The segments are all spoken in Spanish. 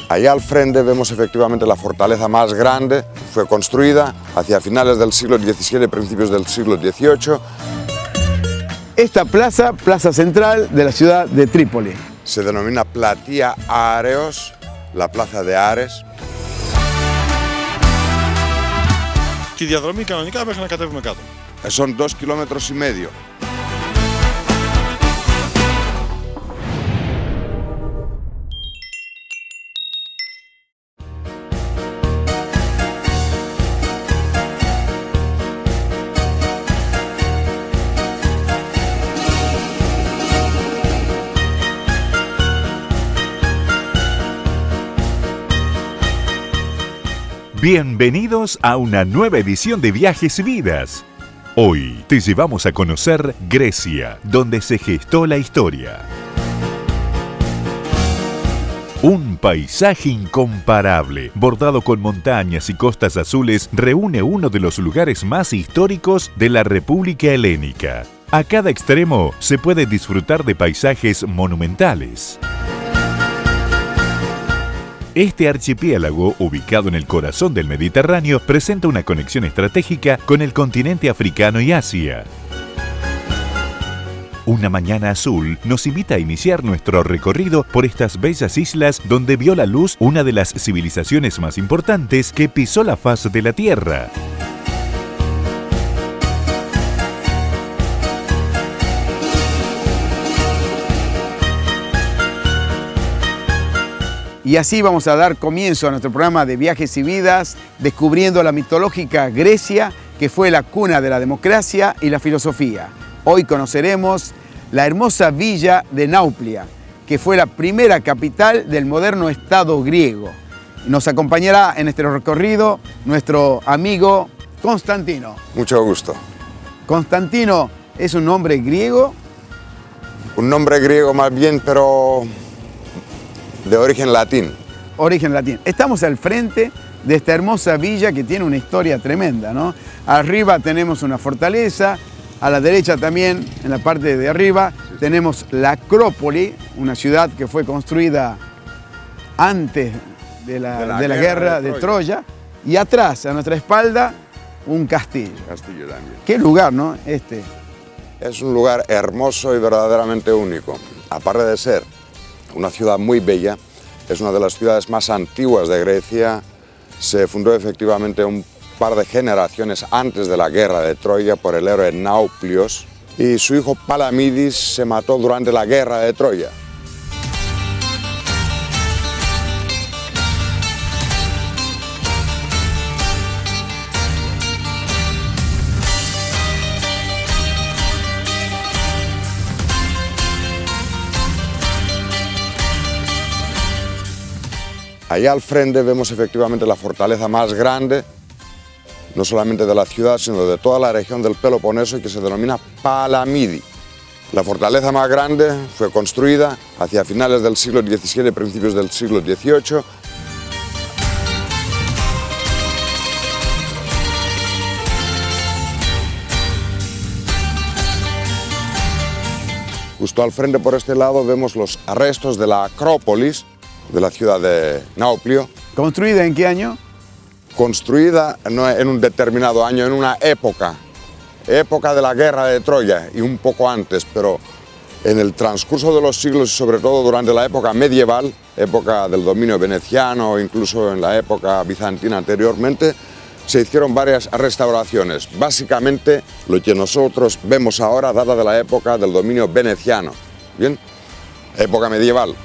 Allá al frente vemos efectivamente la fortaleza más grande, fue construida hacia finales del siglo XVII, principios del siglo XVIII. Esta plaza, plaza central de la ciudad de Trípoli. Se denomina Platia Areos, la plaza de Ares. Τη διαδρομή κανονικά μέχρι να κατέβουμε κάτω. Son 2,5 kilómetros. Bienvenidos a una nueva edición de Viajes y Vidas. Hoy te llevamos a conocer Grecia, donde se gestó la historia. Un paisaje incomparable, bordado con montañas y costas azules, reúne uno de los lugares más históricos de la República Helénica. A cada extremo se puede disfrutar de paisajes monumentales. Este archipiélago, ubicado en el corazón del Mediterráneo, presenta una conexión estratégica con el continente africano y Asia. Una mañana azul nos invita a iniciar nuestro recorrido por estas bellas islas donde vio la luz una de las civilizaciones más importantes que pisó la faz de la Tierra. Y así vamos a dar comienzo a nuestro programa de Viajes y Vidas, descubriendo la mitológica Grecia, que fue la cuna de la democracia y la filosofía. Hoy conoceremos la hermosa villa de Nauplia, que fue la primera capital del moderno Estado griego. Nos acompañará en este recorrido nuestro amigo Constantino. Mucho gusto. Constantino es un nombre griego. Un nombre griego más bien, pero de origen latín. Origen latín. Estamos al frente de esta hermosa villa que tiene una historia tremenda, ¿no? Arriba tenemos una fortaleza, a la derecha también, en la parte de arriba, tenemos la Acrópoli, una ciudad que fue construida antes de la guerra de Troya, y atrás, a nuestra espalda, un castillo. Castillo también. Qué lugar, ¿no? Este. Es un lugar hermoso y verdaderamente único. Aparte de ser una ciudad muy bella, es una de las ciudades más antiguas de Grecia. Se fundó efectivamente un par de generaciones antes de la guerra de Troya por el héroe Nauplios, y su hijo Palamidis se mató durante la guerra de Troya. Allá al frente vemos efectivamente la fortaleza más grande, no solamente de la ciudad, sino de toda la región del Peloponeso, que se denomina Palamidi. La fortaleza más grande fue construida hacia finales del siglo XVII, principios del siglo XVIII. Justo al frente, por este lado, vemos los restos de la Acrópolis, de la ciudad de Nauplio. ¿Construida en qué año? Construida no en un determinado año, en una época de la guerra de Troya y un poco antes, pero en el transcurso de los siglos y sobre todo durante la época medieval, época del dominio veneciano o incluso en la época bizantina anteriormente, se hicieron varias restauraciones. Básicamente lo que nosotros vemos ahora data de la época del dominio veneciano, ¿bien? Época medieval.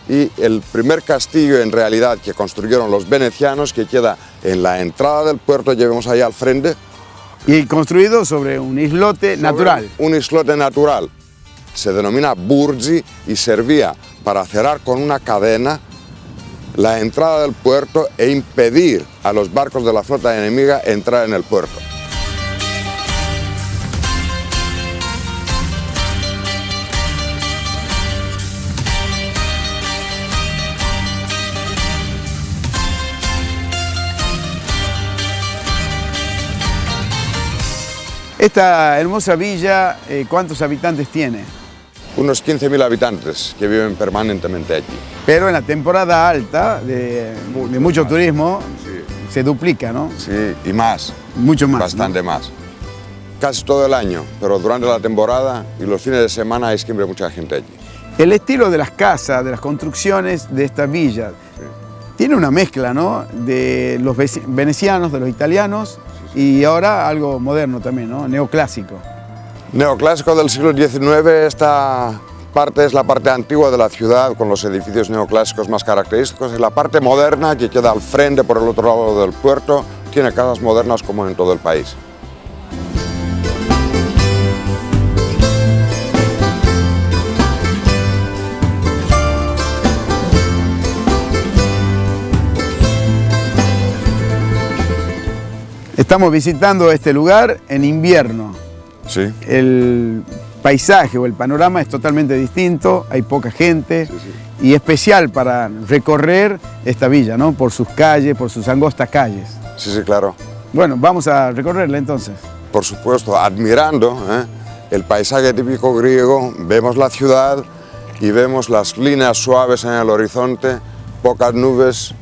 Y el primer castillo en realidad que construyeron los venecianos, que queda en la entrada del puerto, llevemos allá al frente. Y construido sobre un islote natural. Un islote natural. Se denomina Burgi y servía para cerrar con una cadena la entrada del puerto e impedir a los barcos de la flota enemiga entrar en el puerto. Esta hermosa villa, ¿cuántos habitantes tiene? Unos 15.000 habitantes que viven permanentemente allí. Pero en la temporada alta de mucho turismo se duplica, ¿no? Sí, y más. Mucho más. Bastante ¿no? más. Casi todo el año, pero durante la temporada y los fines de semana hay siempre mucha gente allí. El estilo de las casas, de las construcciones de esta villa, tiene una mezcla, ¿no? De los venecianos, de los italianos y ahora algo moderno también, ¿no? Neoclásico. Neoclásico del siglo XIX, esta parte es la parte antigua de la ciudad con los edificios neoclásicos más característicos y la parte moderna que queda al frente por el otro lado del puerto tiene casas modernas como en todo el país. Estamos visitando este lugar en invierno. Sí. El paisaje o el panorama es totalmente distinto, hay poca gente y especial para recorrer esta villa, ¿no? Por sus calles, por sus angostas calles. Sí, claro. Bueno, vamos a recorrerla entonces. Por supuesto, admirando el paisaje típico griego, vemos la ciudad y vemos las líneas suaves en el horizonte, pocas nubes,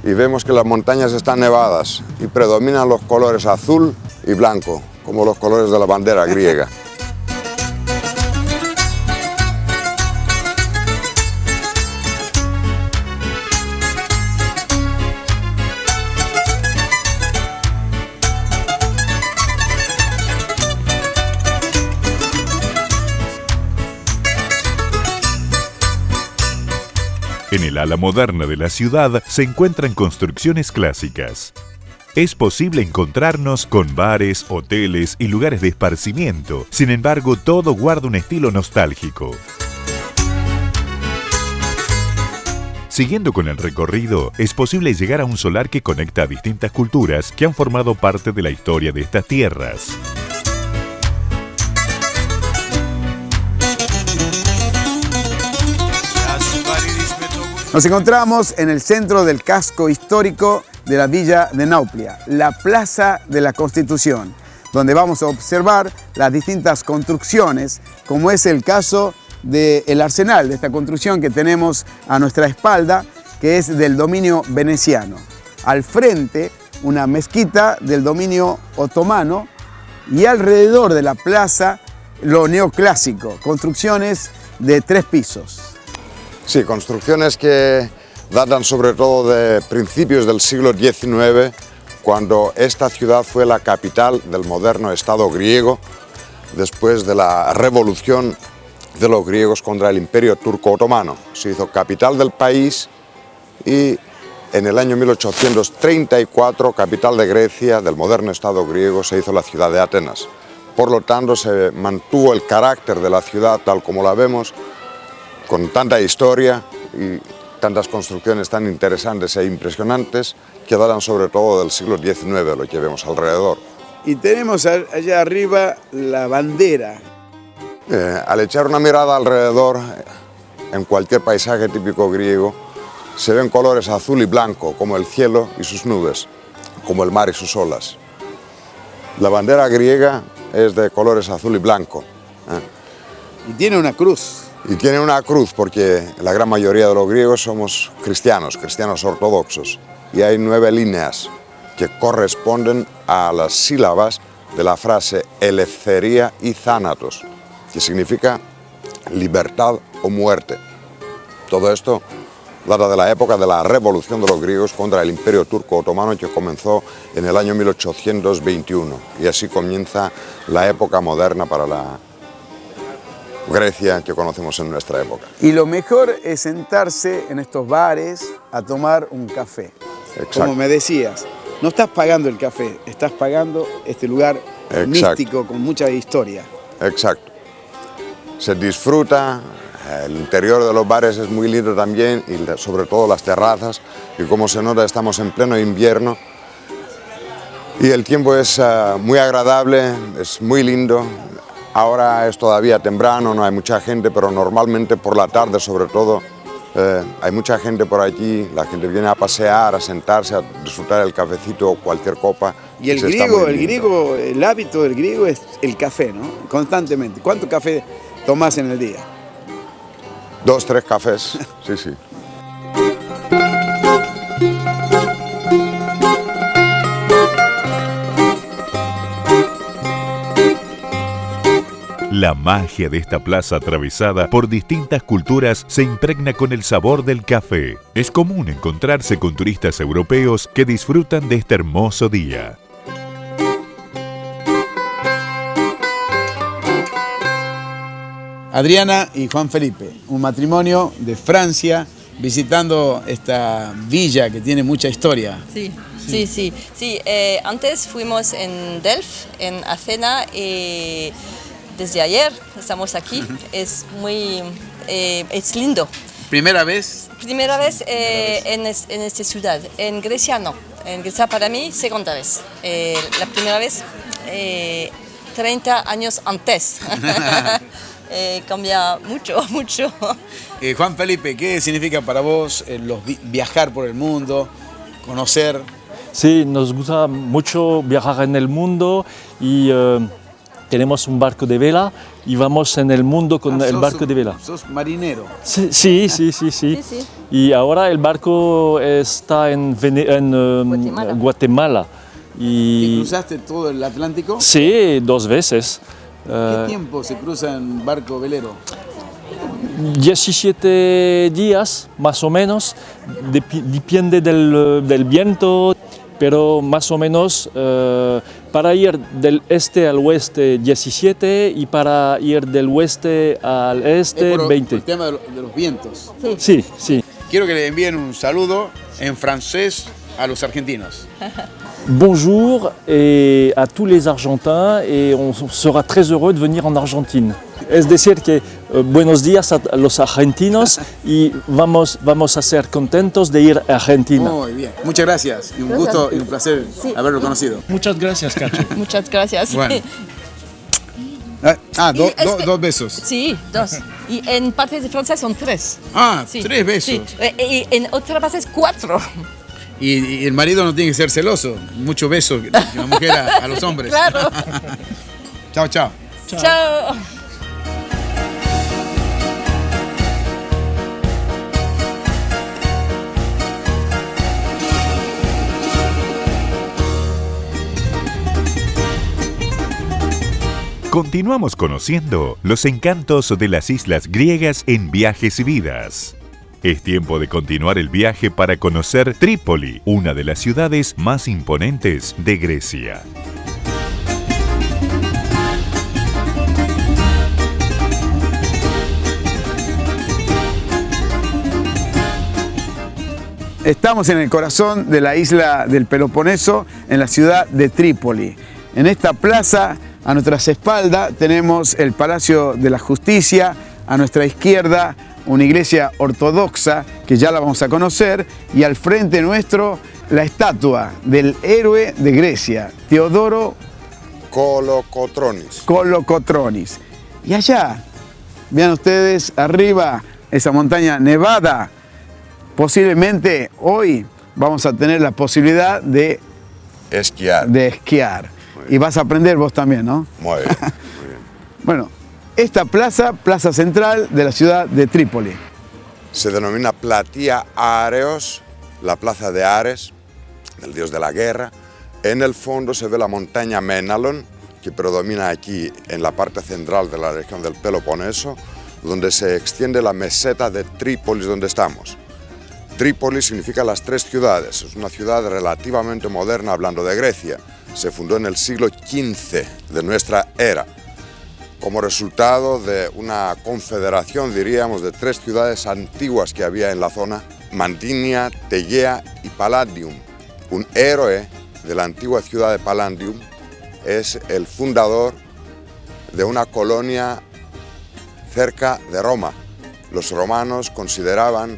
y vemos que las montañas están nevadas y predominan los colores azul y blanco, como los colores de la bandera griega. En el ala moderna de la ciudad se encuentran construcciones clásicas. Es posible encontrarnos con bares, hoteles y lugares de esparcimiento. Sin embargo, todo guarda un estilo nostálgico. Siguiendo con el recorrido, es posible llegar a un solar que conecta a distintas culturas que han formado parte de la historia de estas tierras. Nos encontramos en el centro del casco histórico de la villa de Nauplia, la Plaza de la Constitución, donde vamos a observar las distintas construcciones, como es el caso del arsenal, de esta construcción que tenemos a nuestra espalda, que es del dominio veneciano. Al frente, una mezquita del dominio otomano y alrededor de la plaza, lo neoclásico, construcciones de 3 pisos. Sí, construcciones que datan sobre todo de principios del siglo XIX, cuando esta ciudad fue la capital del moderno Estado griego, después de la revolución de los griegos contra el Imperio Turco Otomano. Se hizo capital del país y en el año 1834, capital de Grecia, del moderno Estado griego, se hizo la ciudad de Atenas. Por lo tanto, se mantuvo el carácter de la ciudad tal como la vemos, con tanta historia y tantas construcciones tan interesantes e impresionantes que datan sobre todo del siglo XIX, lo que vemos alrededor. Y tenemos allá arriba la bandera. Al echar una mirada alrededor, en cualquier paisaje típico griego, se ven colores azul y blanco, como el cielo y sus nubes, como el mar y sus olas. La bandera griega es de colores azul y blanco. Y tiene una cruz. Y tiene una cruz porque la gran mayoría de los griegos somos cristianos ortodoxos. Y hay 9 líneas que corresponden a las sílabas de la frase eleftheria y thanatos, que significa libertad o muerte. Todo esto data de la época de la revolución de los griegos contra el Imperio Turco Otomano, que comenzó en el año 1821. Y así comienza la época moderna para la Grecia que conocemos en nuestra época. Y lo mejor es sentarse en estos bares a tomar un café. Exacto. Como me decías, no estás pagando el café, estás pagando este lugar místico con mucha historia. Exacto. Se disfruta, el interior de los bares es muy lindo también y sobre todo las terrazas, y como se nota estamos en pleno invierno y el tiempo es muy agradable, es muy lindo. Ahora es todavía temprano, no hay mucha gente, pero normalmente por la tarde sobre todo Hay mucha gente por allí, la gente viene a pasear, a sentarse, a disfrutar el cafecito o cualquier copa. Y el griego, el hábito del griego es el café, ¿no? Constantemente. ¿Cuánto café tomás en el día? 2, 3 cafés, sí, sí. La magia de esta plaza atravesada por distintas culturas se impregna con el sabor del café. Es común encontrarse con turistas europeos que disfrutan de este hermoso día. Adriana y Juan Felipe, un matrimonio de Francia, visitando esta villa que tiene mucha historia. Sí. Antes fuimos en Delft, en Athena, y desde ayer estamos aquí. Es lindo. ¿Primera vez? Primera vez en esta ciudad. En Grecia no. En Grecia para mí segunda vez. La primera vez 30 años antes. Cambia mucho. Juan Felipe, ¿qué significa para vos viajar por el mundo, conocer? Sí, nos gusta mucho viajar en el mundo y tenemos un barco de vela y vamos en el mundo con el barco de vela. ¿Sos marinero? Sí. Y ahora el barco está en Guatemala. ¿Y cruzaste todo el Atlántico? Sí, 2 veces. ¿Qué tiempo se cruza en barco velero? 17 días, más o menos. Depende del viento, pero más o menos para ir del este al oeste 17 y para ir del oeste al este 20. El tema de los vientos. Sí. Quiero que le envíen un saludo en francés a los argentinos. Bonjour à tous les Argentins et on sera très heureux de venir en Argentine. Es decir que buenos días a los argentinos y vamos a ser contentos de ir a Argentina. Muy bien, muchas gracias y un gusto y un placer haberlo conocido. Muchas gracias, Cacho. Muchas gracias. Bueno. Dos besos. Sí, 2. Y en parte de Francia son 3. Sí. 3 besos. Sí. Y en otra parte es 4. Y el marido no tiene que ser celoso. Mucho beso que la mujer a los hombres. Claro. Chao. Chao. Continuamos conociendo los encantos de las islas griegas en Viajes y Vidas. Es tiempo de continuar el viaje para conocer Trípoli, una de las ciudades más imponentes de Grecia. Estamos en el corazón de la isla del Peloponeso, en la ciudad de Trípoli. En esta plaza, a nuestras espaldas, tenemos el Palacio de la Justicia, a nuestra izquierda, una iglesia ortodoxa, que ya la vamos a conocer, y al frente nuestro, la estatua del héroe de Grecia, Teodoro Kolokotronis. Y allá, vean ustedes, arriba, esa montaña nevada, posiblemente hoy vamos a tener la posibilidad de esquiar. Y vas a aprender vos también, ¿no? Muy bien. Bueno, esta plaza central de la ciudad de Trípoli. Se denomina Platia Areos, la plaza de Ares, del dios de la guerra. En el fondo se ve la montaña Menalon, que predomina aquí en la parte central de la región del Peloponeso, donde se extiende la meseta de Trípolis, donde estamos. Trípoli significa las 3 ciudades, es una ciudad relativamente moderna hablando de Grecia. Se fundó en el siglo XV de nuestra era, como resultado de una confederación, diríamos, de 3 ciudades antiguas que había en la zona, Mantinia, Tegea y Palladium. Un héroe de la antigua ciudad de Palladium es el fundador de una colonia cerca de Roma. Los romanos consideraban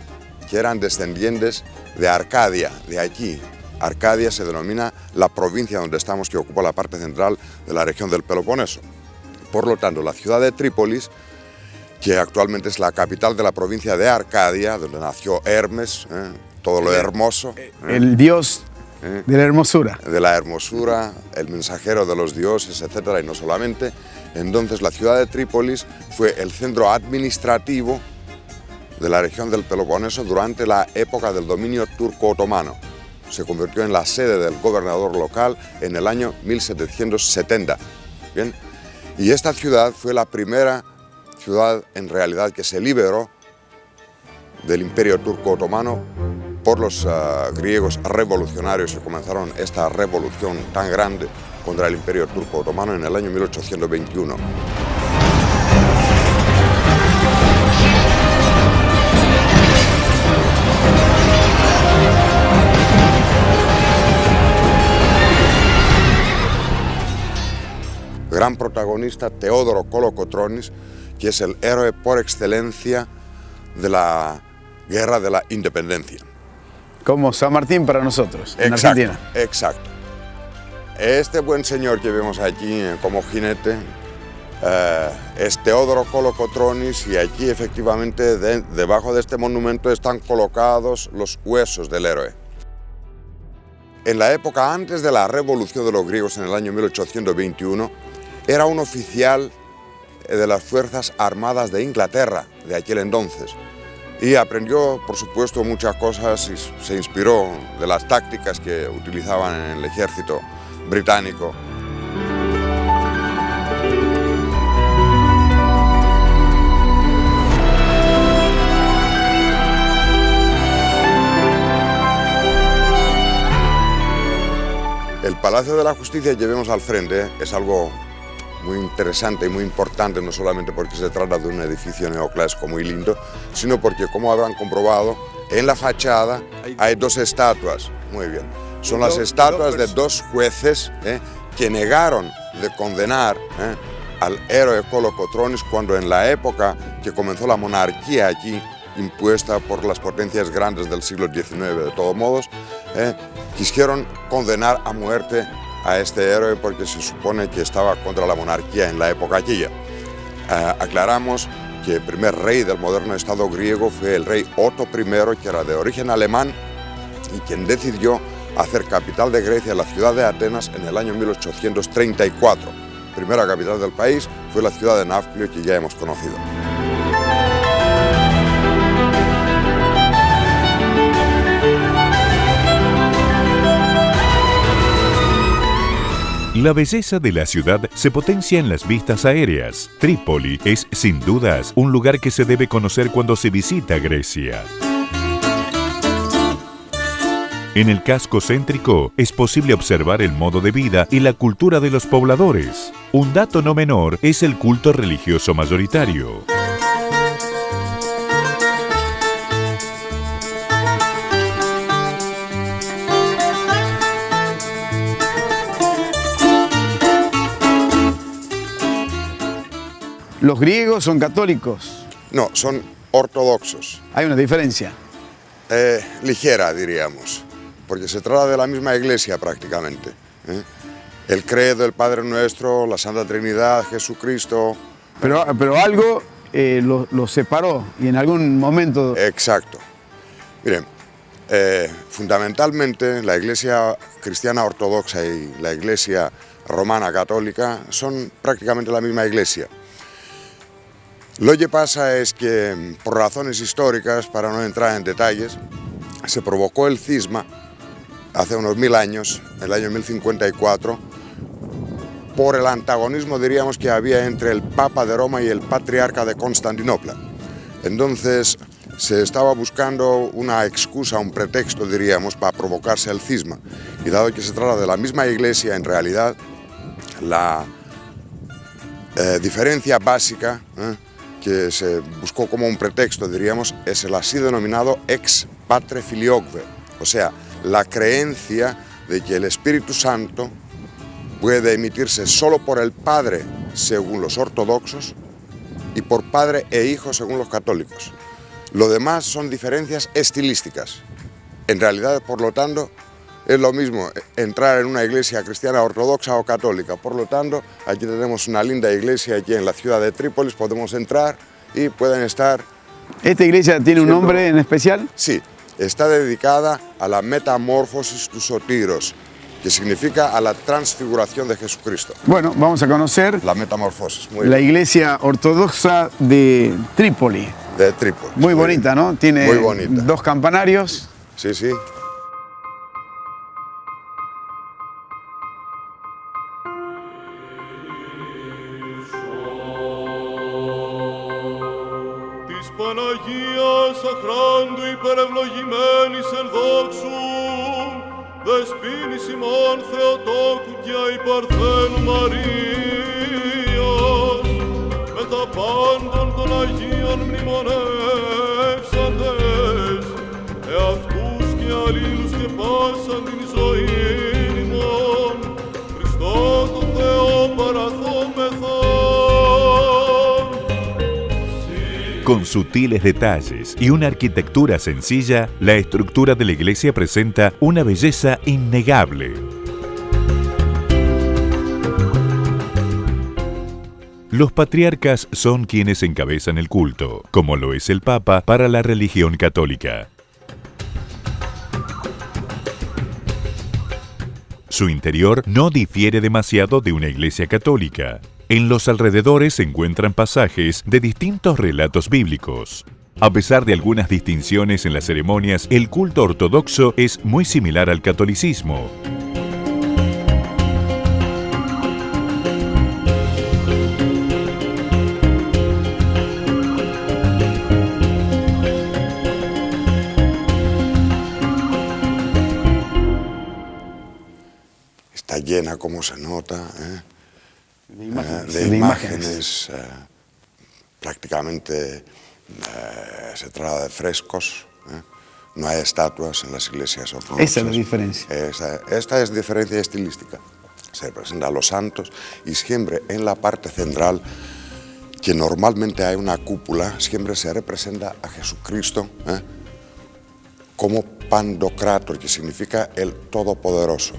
que eran descendientes de Arcadia, de allí. Arcadia se denomina la provincia donde estamos, que ocupa la parte central de la región del Peloponeso. Por lo tanto, la ciudad de Trípolis que actualmente es la capital de la provincia de Arcadia, donde nació Hermes, todo lo hermoso. El dios de la hermosura. De la hermosura, el mensajero de los dioses, etcétera, y no solamente. Entonces la ciudad de Trípolis fue el centro administrativo de la región del Peloponeso durante la época del dominio turco-otomano. Se convirtió en la sede del gobernador local en el año 1770. ¿Bien? Y esta ciudad fue la primera ciudad en realidad que se liberó del imperio turco-otomano por los griegos revolucionarios que comenzaron esta revolución tan grande contra el imperio turco-otomano en el año 1821. Gran protagonista Teodoro Kolokotronis, que es el héroe por excelencia de la Guerra de la Independencia. Como San Martín para nosotros, en Exacto, Argentina. exacto. Este buen señor que vemos aquí como jinete es Teodoro Kolokotronis, y aquí efectivamente debajo de este monumento están colocados los huesos del héroe. En la época antes de la revolución de los griegos en el año 1821, era un oficial de las Fuerzas Armadas de Inglaterra de aquel entonces, y aprendió, por supuesto, muchas cosas y se inspiró de las tácticas que utilizaban en el ejército británico. El Palacio de la Justicia que vemos al frente es algo muy interesante y muy importante, no solamente porque se trata de un edificio neoclásico muy lindo, sino porque, como habrán comprobado, en la fachada hay dos estatuas. Muy bien. Son las estatuas de dos jueces que negaron de condenar al héroe Kolokotronis cuando, en la época que comenzó la monarquía aquí, impuesta por las potencias grandes del siglo XIX, de todos modos, quisieron condenar a muerte a este héroe porque se supone que estaba contra la monarquía en la época aquella. Aclaramos que el primer rey del moderno Estado griego fue el rey Otto I, que era de origen alemán y quien decidió hacer capital de Grecia la ciudad de Atenas en el año 1834. Primera capital del país fue la ciudad de Nafplio, que ya hemos conocido. La belleza de la ciudad se potencia en las vistas aéreas. Trípoli es, sin dudas, un lugar que se debe conocer cuando se visita Grecia. En el casco céntrico es posible observar el modo de vida y la cultura de los pobladores. Un dato no menor es el culto religioso mayoritario. ¿Los griegos son católicos? No, son ortodoxos. Hay una diferencia. Ligera, diríamos, porque se trata de la misma iglesia prácticamente. El credo, el Padre Nuestro, la Santa Trinidad, Jesucristo. Pero algo lo separó y en algún momento... Exacto. Miren, fundamentalmente la iglesia cristiana ortodoxa y la iglesia romana católica son prácticamente la misma iglesia. Lo que pasa es que, por razones históricas, para no entrar en detalles, se provocó el cisma hace unos 1000 años, el año 1054, por el antagonismo, diríamos, que había entre el Papa de Roma y el Patriarca de Constantinopla. Entonces se estaba buscando una excusa, un pretexto, diríamos, para provocarse el cisma. Y dado que se trata de la misma iglesia, en realidad, la diferencia básica que se buscó como un pretexto, diríamos, es el así denominado ex patre filioque, o sea, la creencia de que el Espíritu Santo puede emitirse solo por el Padre, según los ortodoxos, y por Padre e Hijo, según los católicos. Lo demás son diferencias estilísticas. En realidad, por lo tanto, es lo mismo entrar en una iglesia cristiana ortodoxa o católica. Por lo tanto, aquí tenemos una linda iglesia aquí en la ciudad de Trípolis, podemos entrar y pueden estar... ¿Esta iglesia tiene un nombre en especial? Sí, está dedicada a la metamorfosis του Σωτήρος, que significa a la transfiguración de Jesucristo. Bueno, vamos a conocer La metamorfosis, la iglesia ortodoxa de Trípoli. De Trípoli. Muy bonita, ¿no? Tiene muy bonita. 2 campanarios. Sí, sí. Της Παναγίας αχράντου υπερευλογημένης εν δόξου, δεσποίνης ημών Θεοτόκου και αϊπαρθένου Μαρίας, με τα πάντων των Αγίων μνημονεύσαντες, εαυτούς και αλλήλους και πάσαν την ζωήν ημών, Χριστό τον Θεό παραθόμεθα. Con sutiles detalles y una arquitectura sencilla, la estructura de la iglesia presenta una belleza innegable. Los patriarcas son quienes encabezan el culto, como lo es el Papa para la religión católica. Su interior no difiere demasiado de una iglesia católica. En los alrededores se encuentran pasajes de distintos relatos bíblicos. A pesar de algunas distinciones en las ceremonias, el culto ortodoxo es muy similar al catolicismo. Está llena, como se nota, de imágenes. Prácticamente se trata de frescos. No hay estatuas en las iglesias ortodoxas. Esa es la diferencia. Esta es diferencia estilística. Se representa a los santos y siempre en la parte central, que normalmente hay una cúpula, siempre se representa a Jesucristo como Pandocrátor, que significa el Todopoderoso.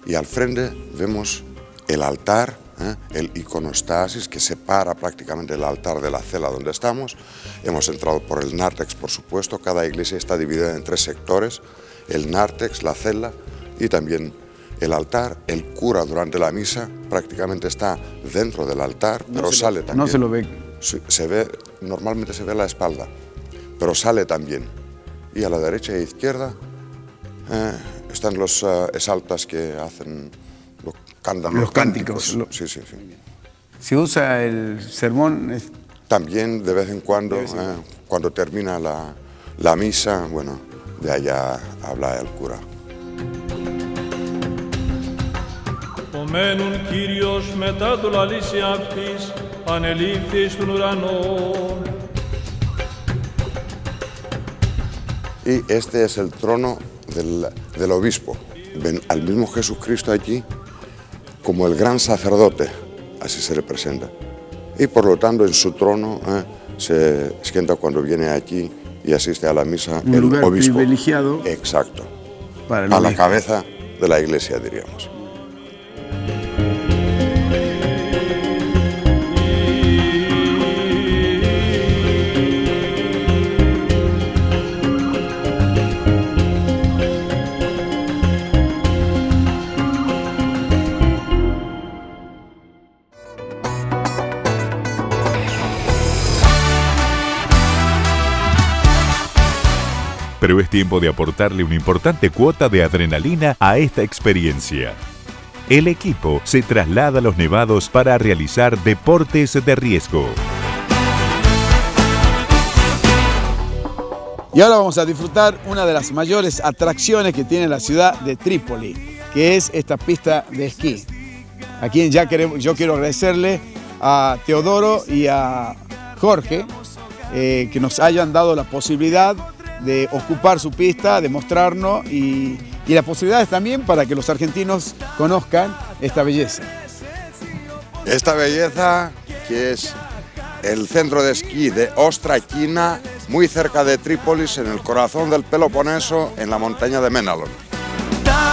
Y al frente vemos el altar, el iconostasis, que separa prácticamente el altar de la cela donde estamos. Hemos entrado por el nártex, por supuesto. Cada iglesia está dividida en 3 sectores: el nártex, la cela y también el altar. El cura durante la misa prácticamente está dentro del altar, pero sale también. No se lo ve. Se ve, normalmente se ve la espalda, pero sale también. Y a la derecha e izquierda están los exaltas que hacen, cantan los cánticos. Sí, sí, sí. ¿Se usa el sermón? También de vez en cuando, cuando termina la misa, bueno, de allá habla el cura. Ομένουν Κύριος μετά το λαλήσει αυτής, ανελήφθη στον ουρανό. Y este es el trono del obispo. Ven al mismo Jesucristo aquí como el gran sacerdote, así se representa. Y por lo tanto en su trono se sienta cuando viene aquí y asiste a la misa un el lugar obispo. Privilegiado. Exacto. Para a la cabeza de la iglesia, diríamos. Pero es tiempo de aportarle una importante cuota de adrenalina a esta experiencia. El equipo se traslada a los nevados para realizar deportes de riesgo. Y ahora vamos a disfrutar una de las mayores atracciones que tiene la ciudad de Trípoli, que es esta pista de esquí. A quien yo quiero agradecerle a Teodoro y a Jorge que nos hayan dado la posibilidad de ocupar su pista, de mostrarnos y las posibilidades también para que los argentinos conozcan esta belleza. Esta belleza que es el centro de esquí de Ostrakina, muy cerca de Trípolis, en el corazón del Peloponeso, en la montaña de Μέναλον. Τα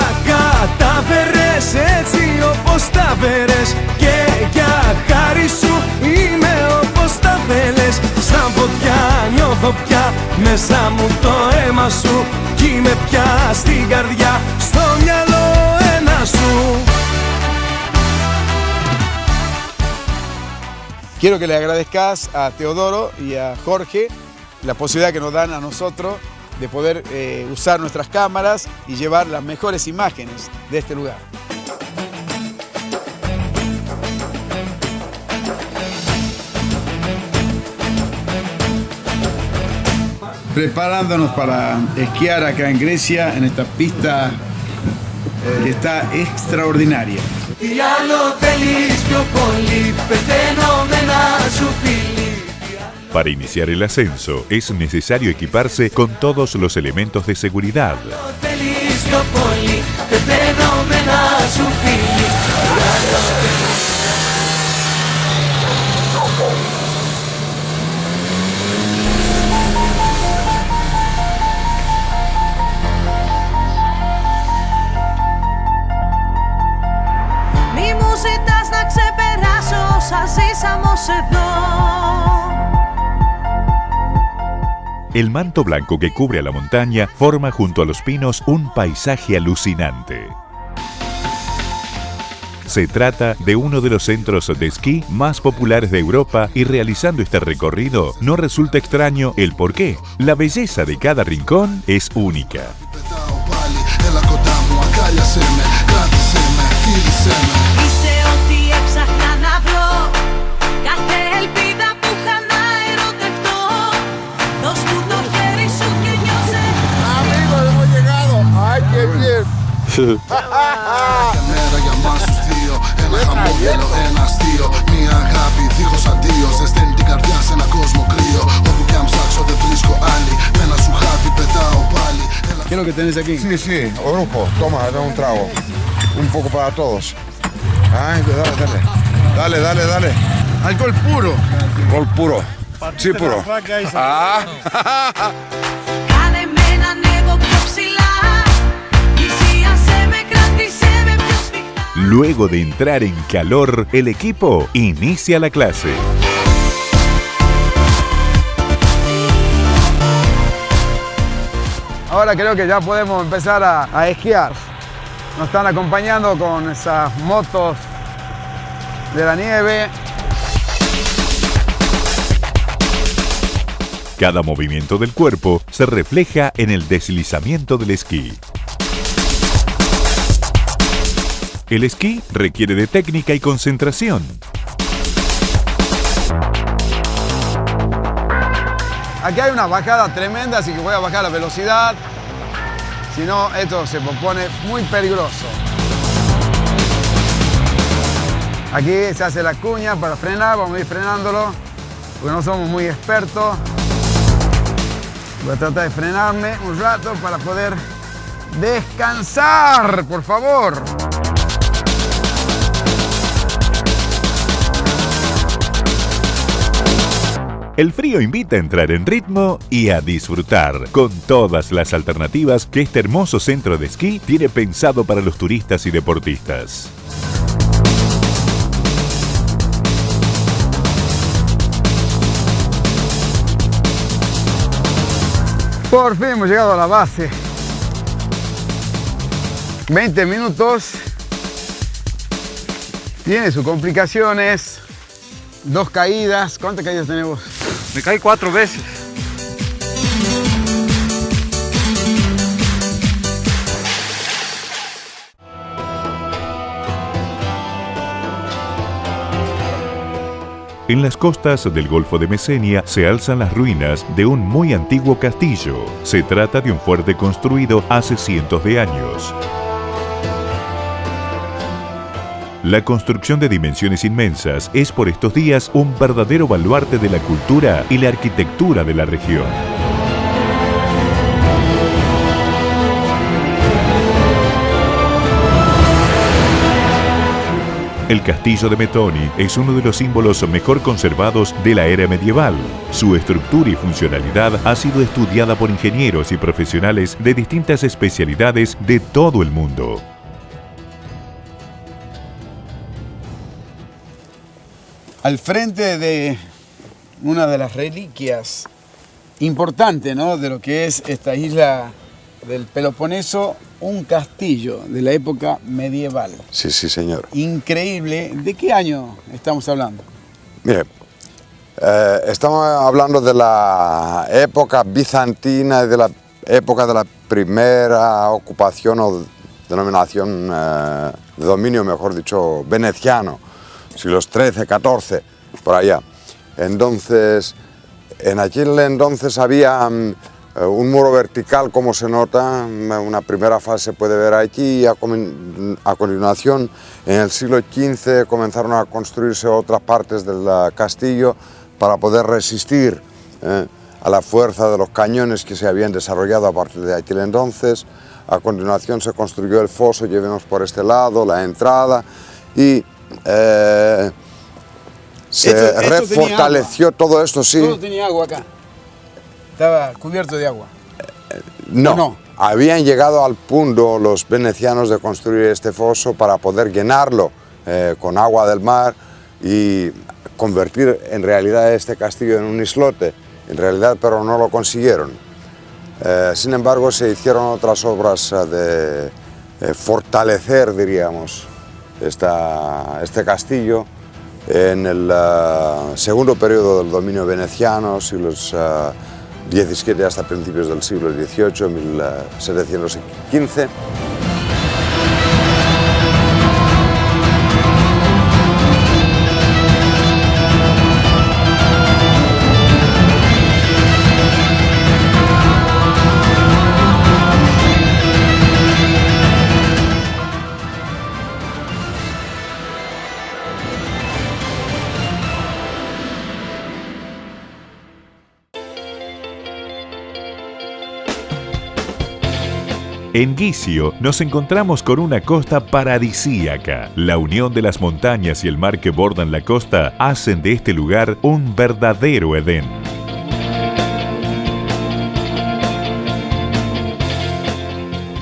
πως τα θέλες. Σαν φωτιά νιώθω πια μέσα μου το αίμα σου. Κι είμαι πια στην καρδιά, στο μυαλό ένα σου. Quiero que le agradezcas a Teodoro y a Jorge la posibilidad que nos dan a nosotros de poder usar nuestras cámaras y llevar las mejores imágenes de este lugar. Preparándonos para esquiar acá en Grecia, en esta pista que está extraordinaria. Τι άλλο θέλεις πιο πολύ, πεθαίνω με ένα σου φιλί. Para iniciar el ascenso es necesario equiparse con todos los elementos de seguridad. Θέλεις πιο πολύ, πεθαίνω με ένα σου φιλί. Μη μου ζητάς να ξεπεράσω όσα ζήσαμε ως εδώ. El manto blanco que cubre a la montaña forma junto a los pinos un paisaje alucinante. Se trata de uno de los centros de esquí más populares de Europa y realizando este recorrido no resulta extraño el porqué. La belleza de cada rincón es única. Είσαι ό,τι έψαχνα να βρω, κάθε ελπίδα που είχα να ερωτευτώ. Δώσ' μου το χέρι σου και νιώσε. Amigos, hemos llegado. ¡Ay, qué bien! Μέρα για μας τους δύο, ένα χαμόγελο, ένα αστείο. Μια αγάπη δίχως αντίο, ζεσταίνει την καρδιά σε ένα κόσμο κρύο. Όπου κι αν ψάξω δεν βρίσκω άλλη, με ένα σου χάδι πετάω πάλι. ¿Qué es lo que tenés aquí? Sí, sí, orujo, toma, dame un trago. Un poco para todos. Ay, dale, dale. Dale, dale, dale. Alcohol puro. Alcohol puro. Sí, puro. Ah. Κάνε με να ανέβω πιο ψηλά. Πλησίασέ με, κράτησέ με πιο σφιχτά. Luego de entrar en calor, el equipo inicia la clase. Ahora creo que ya podemos empezar a esquiar. Nos están acompañando con esas motos de la nieve. Cada movimiento del cuerpo se refleja en el deslizamiento del esquí. El esquí requiere de técnica y concentración. Aquí hay una bajada tremenda, así que voy a bajar la velocidad. Si no, esto se pone muy peligroso. Aquí se hace la cuña para frenar, vamos a ir frenándolo, porque no somos muy expertos. Voy a tratar de frenarme un rato para poder descansar, por favor. El frío invita a entrar en ritmo y a disfrutar con todas las alternativas que este hermoso centro de esquí tiene pensado para los turistas y deportistas. Por fin hemos llegado a la base. 20 minutos. Tiene sus complicaciones. 2 caídas. ¿Cuántas caídas tenemos? Me caí 4 veces. En las costas del Golfo de Mesenia se alzan las ruinas de un muy antiguo castillo. Se trata de un fuerte construido hace cientos de años. La construcción de dimensiones inmensas es por estos días un verdadero baluarte de la cultura y la arquitectura de la región. El castillo de Metoni es uno de los símbolos mejor conservados de la era medieval. Su estructura y funcionalidad ha sido estudiada por ingenieros y profesionales de distintas especialidades de todo el mundo. Al frente de una de las reliquias importantes, ¿no?, de lo que es esta isla del Peloponeso, un castillo de la época medieval. Sí, sí, señor. Increíble. ¿De qué año estamos hablando? Mire, estamos hablando de la época bizantina y de la época de la primera ocupación o denominación de dominio, mejor dicho, veneciano, siglos XIII, XIV, por allá. Entonces, en aquel entonces había un muro vertical, como se nota, una primera fase se puede ver aquí, y a continuación, en el siglo XV, comenzaron a construirse otras partes del castillo para poder resistir a la fuerza de los cañones que se habían desarrollado a partir de aquel entonces. A continuación se construyó el foso, llevemos por este lado, la entrada, y se refortaleció todo esto, sí. Todo tenía agua acá. Estaba cubierto de agua. No, habían llegado al punto los venecianos de construir este foso para poder llenarlo con agua del mar y convertir en realidad este castillo en un islote. En realidad, pero no lo consiguieron. Sin embargo, se hicieron otras obras de fortalecer, diríamos, este castillo en el segundo periodo del dominio veneciano, siglos XVII hasta principios del siglo XVIII, 1715. En Giesio nos encontramos con una costa paradisíaca. La unión de las montañas y el mar que bordan la costa hacen de este lugar un verdadero Edén.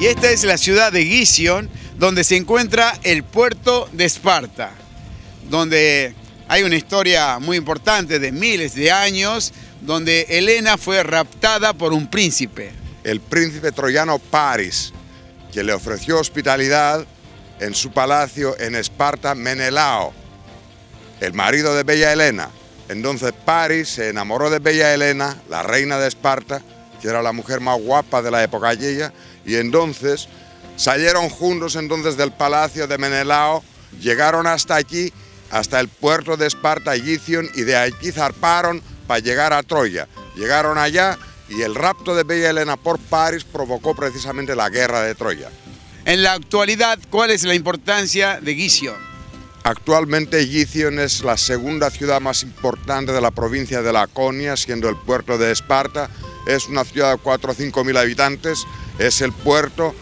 Y esta es la ciudad de Gision, donde se encuentra el puerto de Esparta, donde hay una historia muy importante de miles de años, donde Helena fue raptada por un príncipe. El príncipe troyano Paris, que le ofreció hospitalidad en su palacio en Esparta, Menelao, el marido de Bella Helena. Entonces Paris se enamoró de Bella Helena, la reina de Esparta, que era la mujer más guapa de la época aquella, y entonces salieron juntos entonces del palacio de Menelao, llegaron hasta aquí, hasta el puerto de Esparta, Gision, y de aquí zarparon para llegar a Troya. Llegaron allá, y el rapto de Bella Helena por Paris provocó precisamente la guerra de Troya. En la actualidad, ¿cuál es la importancia de Gision? Actualmente Gision es la segunda ciudad más importante de la provincia de Laconia, siendo el puerto de Esparta. Es una ciudad de 4 o 5 mil habitantes, es el puerto,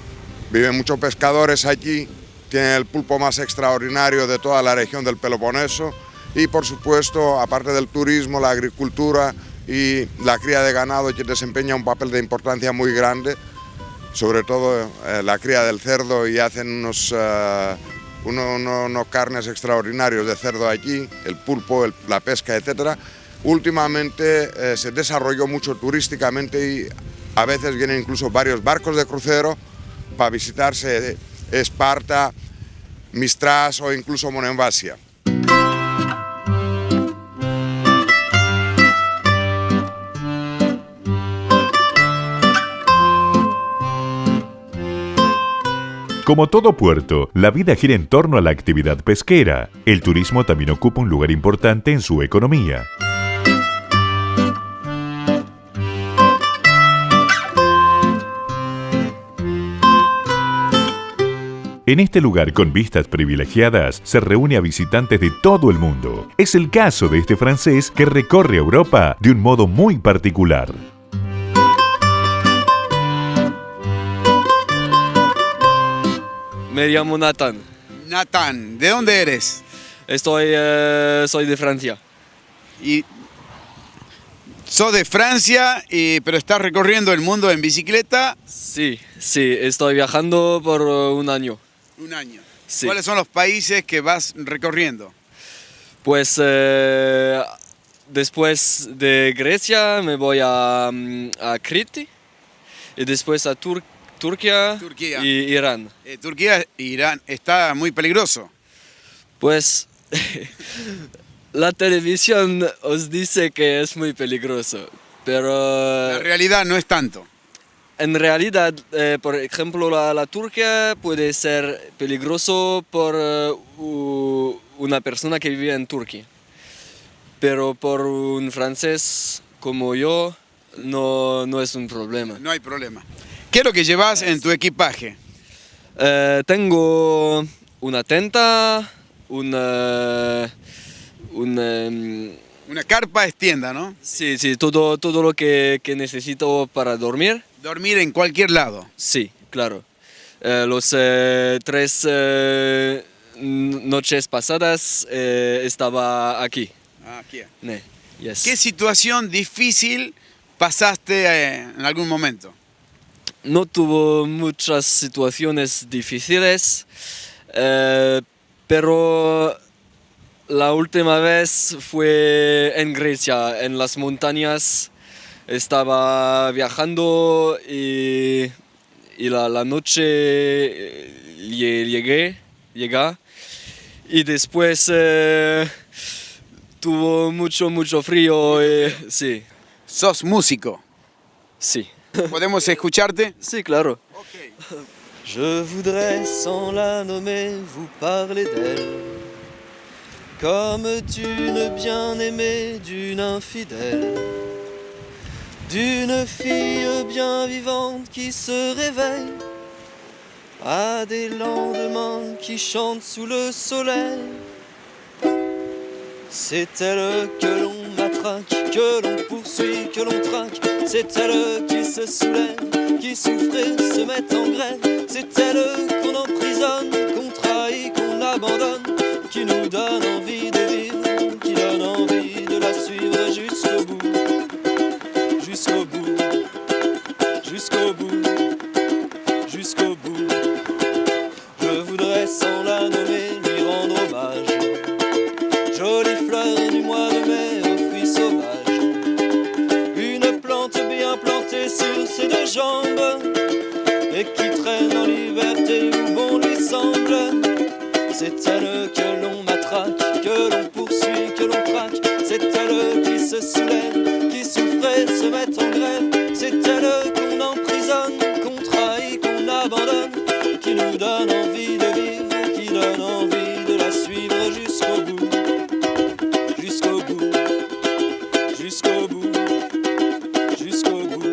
viven muchos pescadores allí, tienen el pulpo más extraordinario de toda la región del Peloponeso y por supuesto, aparte del turismo, la agricultura y la cría de ganado, que desempeña un papel de importancia muy grande, sobre todo la cría del cerdo, y hacen unos carnes extraordinarios de cerdo allí, el pulpo, la pesca, etc. Últimamente se desarrolló mucho turísticamente y a veces vienen incluso varios barcos de crucero para visitarse Esparta, Mistras o incluso Monemvasia. Como todo puerto, la vida gira en torno a la actividad pesquera. El turismo también ocupa un lugar importante en su economía. En este lugar con vistas privilegiadas se reúne a visitantes de todo el mundo. Es el caso de este francés que recorre Europa de un modo muy particular. Me llamo Nathan. Nathan, ¿de dónde eres? Soy de Francia. Y sos de Francia, pero estás recorriendo el mundo en bicicleta. Sí, estoy viajando por un año. Un año. Sí. ¿Cuáles son los países que vas recorriendo? Pues después de Grecia me voy a Crete y después a Turquía y Irán. Turquía e Irán está muy peligroso. Pues la televisión os dice que es muy peligroso, pero La realidad no es tanto. en realidad, por ejemplo, la Turquía puede ser peligroso por una persona que vive en Turquía, pero por un francés como yo no es un problema. No hay problema. ¿Qué es lo que llevas en tu equipaje? Tengo una tenta, una carpa es tienda, ¿no? Sí, todo lo que necesito para dormir. Dormir en cualquier lado. Sí, claro. Los 3 noches pasadas estaba aquí. Aquí. Yes. ¿Qué situación difícil pasaste en algún momento? No tuvo muchas situaciones difíciles, pero la última vez fue en Grecia, en las montañas. Estaba viajando y la noche llegué y después tuvo mucho frío. Sí. ¿Sos músico? Sí. ¿Podemos escucharte? Sí, claro. Okay. Je voudrais sans la nommer vous parler d'elle, comme d'une bien-aimée, d'une infidèle, d'une fille bien vivante qui se réveille à des lendemains qui chantent sous le soleil. C'est elle que l'on matraque, que l'on poursuit, que l'on traque. C'est elle qui se soulève, qui souffre et se met en grève. C'est elle qu'on emprisonne, qu'on trahit, qu'on abandonne, qui nous donne envie de vivre, qui donne envie de la suivre jusqu'au bout, jusqu'au bout, jusqu'au bout, jusqu'au bout. Je voudrais sans la nommer lui rendre hommage. Jolie fleur du mois de mai aux fruits sauvages, une plante bien plantée sur ses 2 jambes et qui traîne en liberté où bon lui semble. C'est elle que l'on matraque, que l'on poursuit, que l'on traque. C'est elle qui se soulève, qui souffre et se met en grève. C'est elle qu'on emprisonne, qu'on trahit, qu'on abandonne, qui nous donne envie de vivre, qui donne envie de la suivre jusqu'au bout. Jusqu'au bout, jusqu'au bout, jusqu'au bout.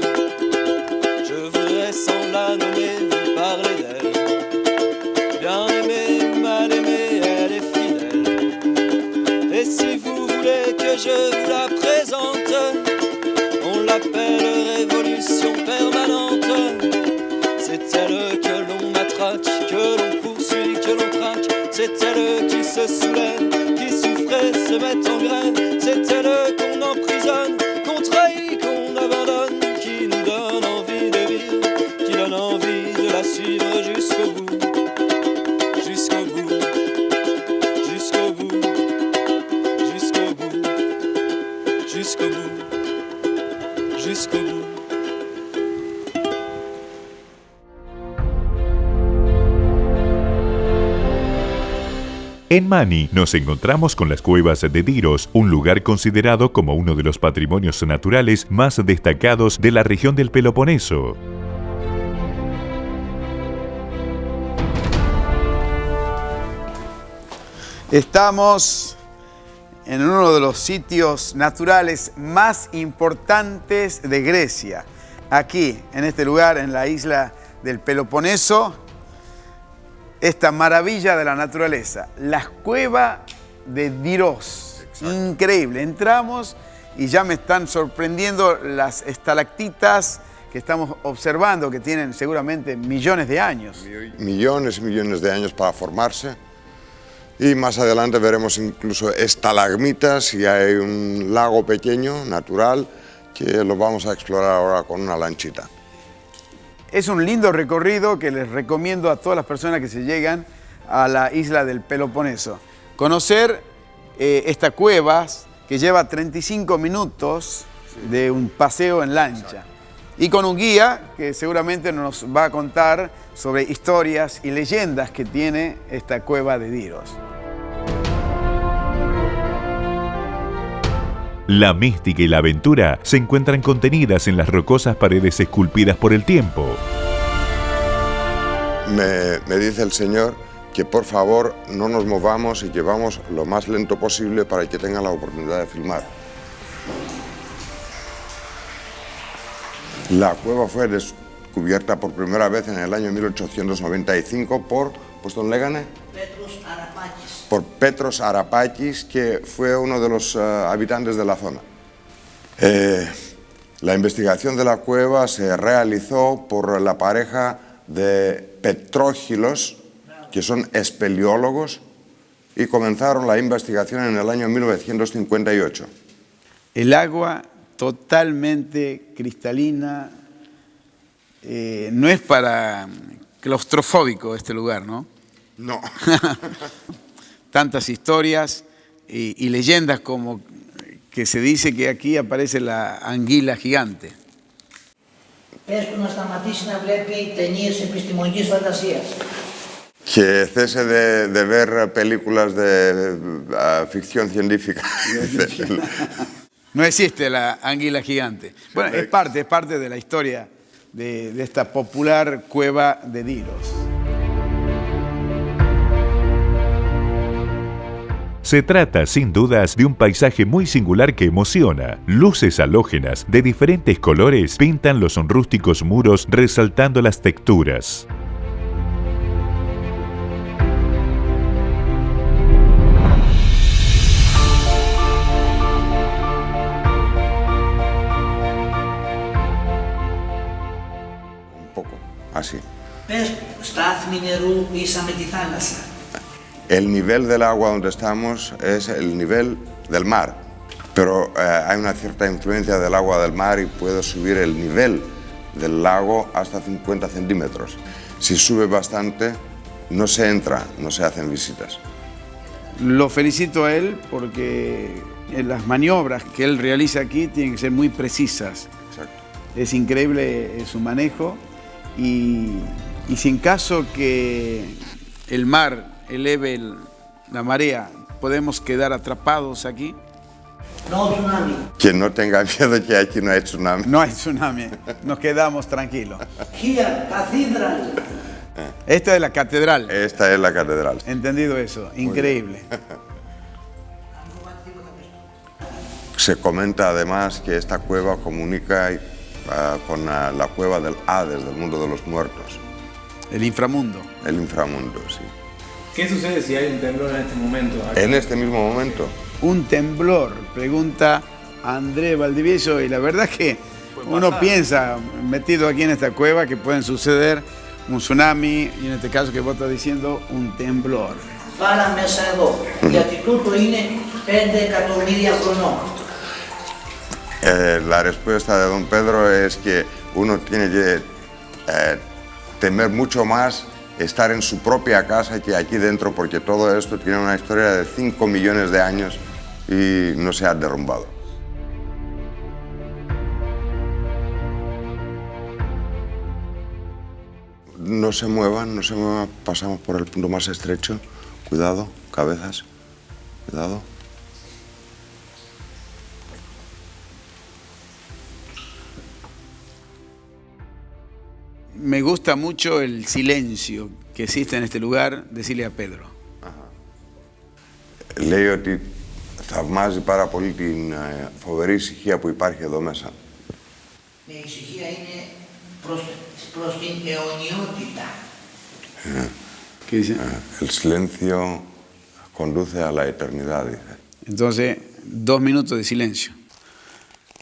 Je voudrais sans la nommer vous parler d'elle. Bien aimée ou mal aimée, elle est fidèle. Et si vous voulez que je vous la présente, on l'appelle révolution permanente. C'est elle que l'on matraque, que l'on poursuit, que l'on traque. C'est elle qui se soulève, qui souffre et se met en grève. C'est elle qu'on emprisonne, qu'on trahit, qu'on abandonne, qui nous donne envie de vivre, qui donne envie de la suivre jusqu'au bout, jusqu'au bout, jusqu'au bout, jusqu'au bout, jusqu'au bout, jusqu'au bout. En Mani nos encontramos con las cuevas de Diros, un lugar considerado como uno de los patrimonios naturales más destacados de la región del Peloponeso. Estamos en uno de los sitios naturales más importantes de Grecia. Aquí, en este lugar, en la isla del Peloponeso, esta maravilla de la naturaleza, la cueva de Diros. Exacto. Increíble. Entramos y ya me están sorprendiendo las estalactitas que estamos observando, que tienen seguramente millones de años. Millones y millones de años para formarse. Y más adelante veremos incluso estalagmitas y hay un lago pequeño, natural, que lo vamos a explorar ahora con una lanchita. Es un lindo recorrido que les recomiendo a todas las personas que se llegan a la isla del Peloponeso. Conocer estas cuevas que lleva 35 minutos de un paseo en lancha. Y con un guía que seguramente nos va a contar sobre historias y leyendas que tiene esta cueva de Diros. La mística y la aventura se encuentran contenidas en las rocosas paredes esculpidas por el tiempo. Me dice el señor que por favor no nos movamos y que vamos lo más lento posible para que tengan la oportunidad de filmar. La cueva fue descubierta por primera vez en el año 1895 por, ¿puesto en Legane? Por Petros Arapakis, que fue uno de los habitantes de la zona. La investigación de la cueva se realizó por la pareja de petrógilos, que son espeleólogos, y comenzaron la investigación en el año 1958. El agua totalmente cristalina, no es para claustrofóbico este lugar, ¿no? No. Tantas historias y leyendas como que se dice que aquí aparece la anguila gigante. Πες του να σταματήσει να βλέπει ταινίες επιστημονικής φαντασίας. Que cese de ver películas de ficción científica. No existe la anguila gigante. Bueno, es parte de la historia de esta popular cueva de Diros. Se trata, sin dudas, de un paisaje muy singular que emociona. Luces halógenas de diferentes colores pintan los rústicos muros resaltando las texturas. Un poco, así. Πες στάθμη νερού ίσα με τη θάλασσα. El nivel del agua donde estamos es el nivel del mar, pero hay una cierta influencia del agua del mar y puede subir el nivel del lago hasta 50 centímetros. Si sube bastante, no se entra, no se hacen visitas. Lo felicito a él porque las maniobras que él realiza aquí tienen que ser muy precisas. Exacto. Es increíble su manejo y si en caso que el mar eleve la marea, ¿podemos quedar atrapados aquí? No tsunami. Quien no tenga miedo que aquí no hay tsunami. No hay tsunami, nos quedamos tranquilos. Here, cathedral. Esta es la catedral. Esta es la catedral. Entendido eso, increíble. Se comenta además que esta cueva comunica con la cueva del Hades, del mundo de los muertos. El inframundo. El inframundo, sí. ¿Qué sucede si hay un temblor en este momento? En este mismo momento. Un temblor, pregunta André Valdivieso, y la verdad que uno piensa, metido aquí en esta cueva, que pueden suceder un tsunami y en este caso que vos estás diciendo, un temblor. Πάρα μέσα εδώ, γιατί τούτο είναι 5 εκατομμύρια χρονών. La respuesta de don Pedro es que uno tiene que temer mucho más estar en su propia casa que aquí dentro, porque todo esto tiene una historia de 5 millones de años y no se ha derrumbado. No se muevan, pasamos por el punto más estrecho. Cuidado, cabezas, cuidado. Me gusta mucho el silencio que existe en este lugar, decirle a Pedro. Λέει ότι θαυμάζει πάρα πολύ την φοβερή ησυχία που υπάρχει εδώ μέσα. Η ησυχία είναι προς την αιωνιότητα. ¿Qué dice? El silencio conduce a la eternidad, dice. Entonces, 2 minutos de silencio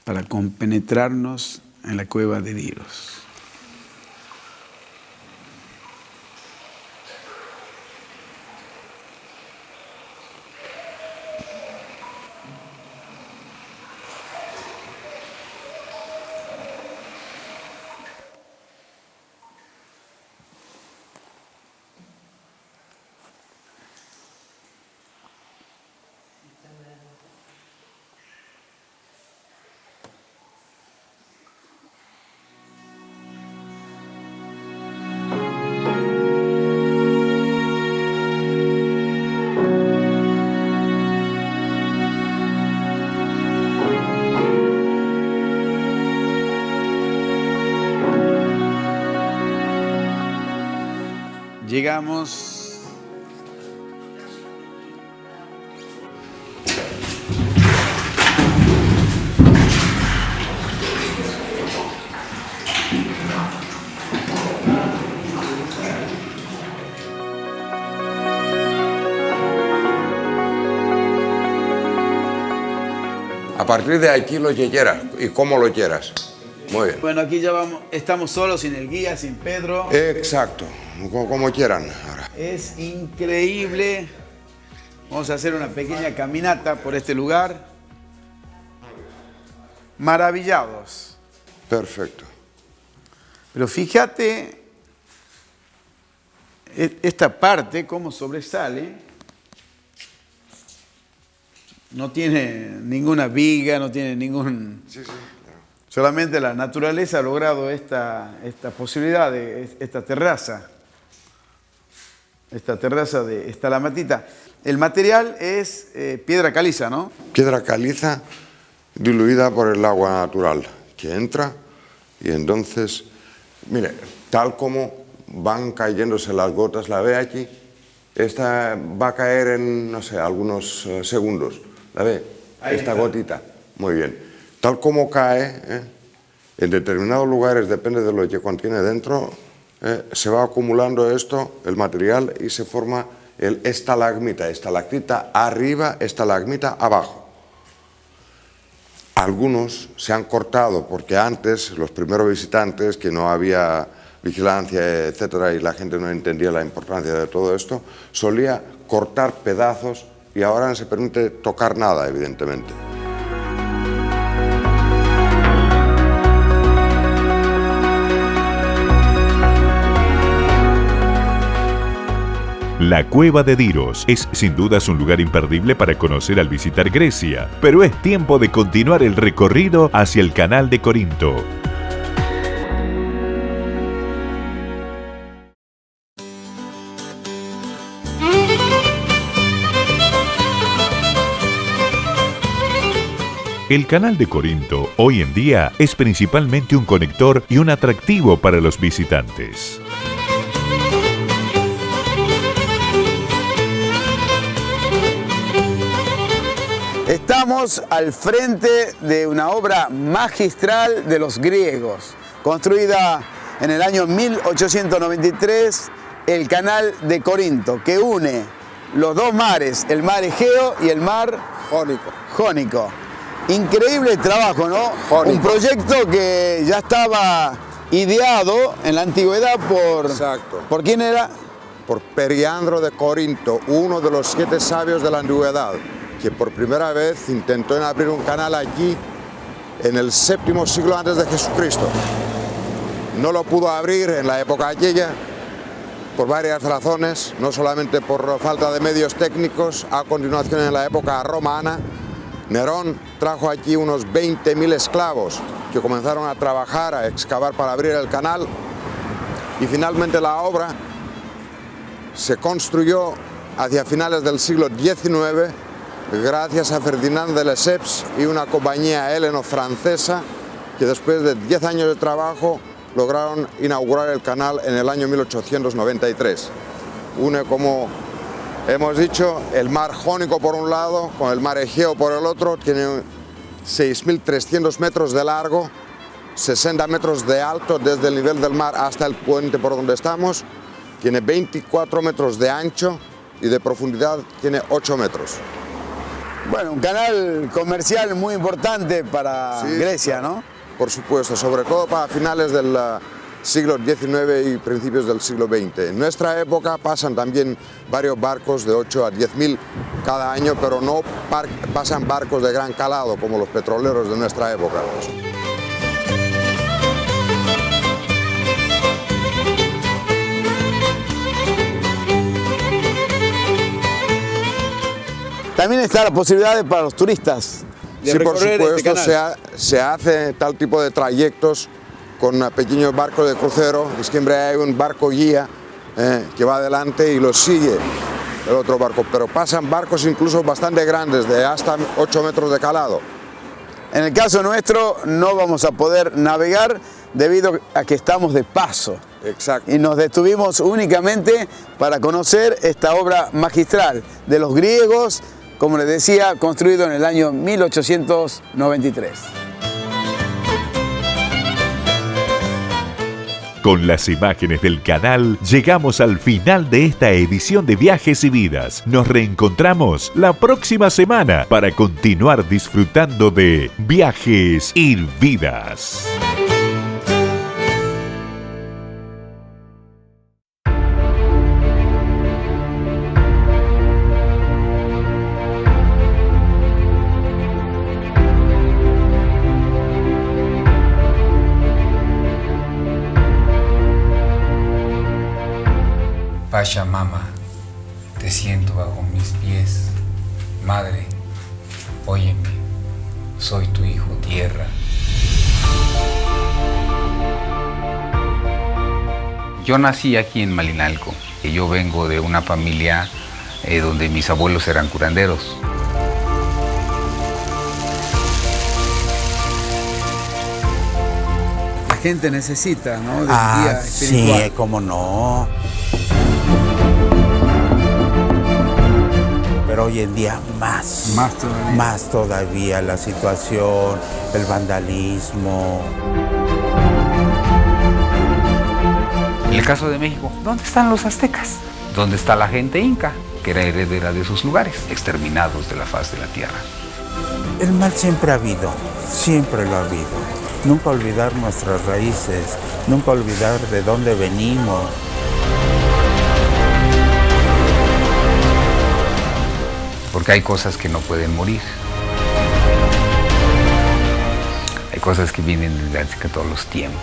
para compenetrarnos en la cueva de Diros. llegamos. A partir de aquí lo que quieras y cómo lo quieras. Muy bien. Bueno, aquí ya vamos, estamos solos, sin el guía, sin Pedro. Exacto, como quieran. Ahora. Es increíble. Vamos a hacer una pequeña caminata por este lugar. Maravillados. Perfecto. Pero fíjate esta parte, cómo sobresale. No tiene ninguna viga, no tiene ningún... Sí, claro. Solamente la naturaleza ha logrado esta posibilidad de esta terraza de estalamatita. El material es piedra caliza, ¿no? Piedra caliza diluida por el agua natural que entra y entonces, mire, tal como van cayéndose las gotas, la ve aquí, esta va a caer en, no sé, algunos segundos. ¿La ve? Ahí esta está. gotita. Muy bien. Tal como cae, en determinados lugares, depende de lo que contiene dentro, se va acumulando esto, el material, y se forma el estalagmita. Estalactita arriba, estalagmita abajo. Algunos se han cortado porque antes, los primeros visitantes, que no había vigilancia, etcétera, y la gente no entendía la importancia de todo esto, solía cortar pedazos y ahora no se permite tocar nada, evidentemente. La Cueva de Diros es sin dudas un lugar imperdible para conocer al visitar Grecia, pero es tiempo de continuar el recorrido hacia el Canal de Corinto. El Canal de Corinto hoy en día es principalmente un conector y un atractivo para los visitantes. Estamos al frente de una obra magistral de los griegos, construida en el año 1893, el Canal de Corinto, que une los dos mares, el mar Egeo y el mar Jónico. Increíble trabajo, ¿no? Un proyecto que ya estaba ideado en la antigüedad por... Exacto. ¿Por quién era? Por Periandro de Corinto, uno de los 7 sabios de la antigüedad, que por primera vez intentó en abrir un canal aquí en el 7º siglo antes de Jesucristo. No lo pudo abrir en la época aquella por varias razones, no solamente por falta de medios técnicos. A continuación, en la época romana, Nerón trajo aquí unos 20.000 esclavos que comenzaron a trabajar, a excavar para abrir el canal, y finalmente la obra se construyó hacia finales del siglo XIX gracias a Ferdinand de Lesseps y una compañía héleno-francesa que después de 10 años de trabajo lograron inaugurar el canal en el año 1893. Une, como hemos dicho, el mar Jónico por un lado, con el mar Egeo por el otro. Tiene 6.300 metros de largo, 60 metros de alto desde el nivel del mar hasta el puente por donde estamos. Tiene 24 metros de ancho y de profundidad tiene 8 metros. Bueno, un canal comercial muy importante para Grecia, ¿no? Por supuesto, sobre todo para finales del siglo XIX y principios del siglo XX. En nuestra época pasan también varios barcos de 8 a 10.000 cada año, pero no pasan barcos de gran calado como los petroleros de nuestra época. También está la posibilidad para los turistas de sí, por recorrer supuesto, este canal. se hace tal tipo de trayectos con pequeños barcos de crucero, y siempre hay un barco guía que va adelante y lo sigue el otro barco, pero pasan barcos incluso bastante grandes, de hasta 8 metros de calado. En el caso nuestro no vamos a poder navegar, debido a que estamos de paso. Exacto. Y nos detuvimos únicamente para conocer esta obra magistral de los griegos, como les decía, construido en el año 1893. Con las imágenes del canal llegamos al final de esta edición de Viajes y Vidas. Nos reencontramos la próxima semana para continuar disfrutando de Viajes y Vidas. Pachamama, te siento bajo mis pies. Madre, óyeme, soy tu hijo tierra. Yo nací aquí en Malinalco. Yo vengo de una familia donde mis abuelos eran curanderos. La gente necesita, ¿no? Del guía espiritual. Sí, cómo no. Pero hoy en día más todavía la situación, el vandalismo. En el caso de México, ¿dónde están los aztecas? ¿Dónde está la gente inca, que era heredera de sus lugares, exterminados de la faz de la tierra? El mal siempre ha habido, siempre lo ha habido. Nunca olvidar nuestras raíces, nunca olvidar de dónde venimos. Porque hay cosas que no pueden morir. Hay cosas que vienen desde antes que todos los tiempos.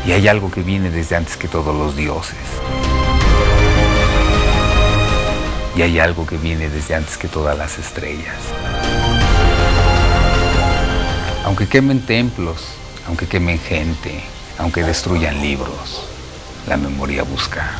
Y hay algo que viene desde antes que todos los dioses. Y hay algo que viene desde antes que todas las estrellas. Aunque quemen templos, aunque quemen gente, aunque destruyan libros, la memoria busca.